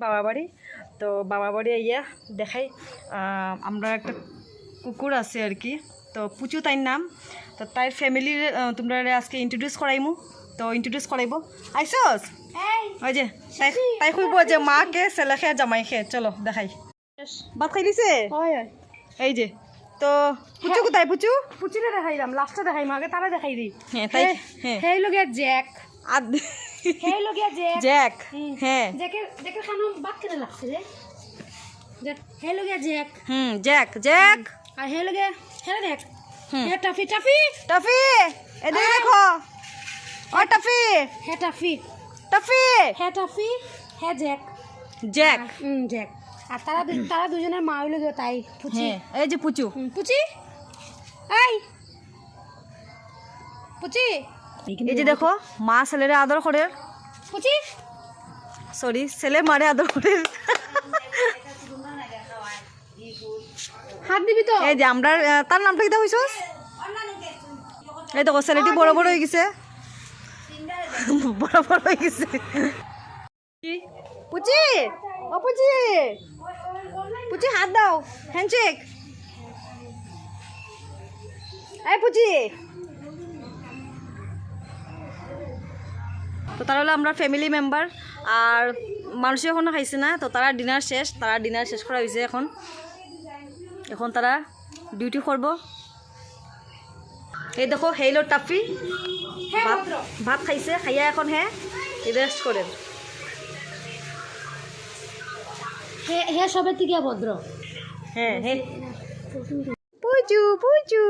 বাবা বাড়ি। তো বাবা বাড়ি আইয়া দেখাই আমরা একটা কুকুর আছে আর কি। তো পুচু তাইর নাম। তো তাইর ফ্যামিলির তোমরা আজকে ইন্ট্রোডিউস করাইমু। তো ইন্ট্রোডিউস করাইব আইসস ওই যে তাই তাই খুঁজব যে মা কে ছেলে খেয়ে জামাই খেয়ে। চলো দেখাই। ভাত খাই দিছে এই যে। তো পুচু কোথায়? পুচু পুচিরে দেখাইলাম, লাস্টে দেখাইম, আগে তারা দেখাই দিই। হ্যাঁ তাই হ্যাঁ হেই লগিয়া জ্যাক, আদ হেই লগিয়া জ্যাক, জ্যাক হ্যাঁ জ্যাকের খানো বাদ কেন লাগছে রে? হেই লগিয়া জ্যাক, জ্যাক জ্যাক। আর হেই লগিয়া হেই দেখ, হে টাফি টাফি টাফি এদিকে দেখো। ও টাফি হে টাফি টাফি হে টাফি হে জ্যাক জ্যাক জ্যাক। আর তারা দুজনের মা হইল গিয়ে তাই পুচি। এই যে পুচু পুচি এই পুচি, এই যে দেখো মা ছেলেরে আদর করে। পুচি সরি ছেলে মারে আদর করে। হাত দিবি তো। এই যে আমরা তার নামটা কি হইছ? এই দেখো ছেলেটি বড় বড় হয়ে গেছে, বড় বড় হয়ে গেছে। পুচি ও পুচি, পুচি হাত দাও, হ্যান্ডশেক। এই পুচি। তো তারা হলো আমরা ফ্যামিলি মেম্বার। আর মানুষ এখনো খাইছে না, তো তারা ডিনার শেষ, তারা ডিনার শেষ করা হয়েছে। এখন এখন তারা ডিউটি করব। এই দেখো হেইলো টাফি ভাত ভাত খাইছে, খাইয়া এখন হ্যাঁ রেস্ট করে। হে সবের থেকে ভদ্র। হ্যাঁ হ্যাঁ পুচু পুচু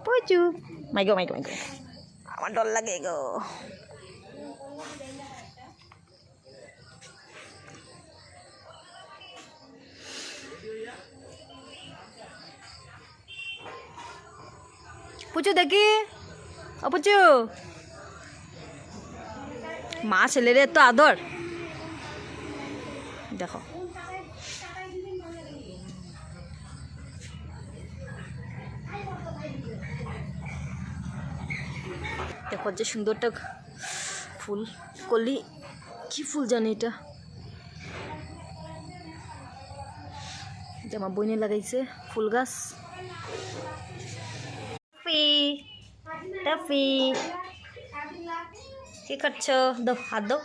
পুচু। মাইগো মাইগো মাইগো, আমার ডর লাগে গো। পুচু দেখি ও পুচু, মা ছেলের এত আদর দেখো। দেখো যে সুন্দরটা ফুল কলি, কি ফুল জানি এটা, যে আমার বইনে লাগাইছে ফুল গাছ। টাফি কি করছো? দাও হাত দাও।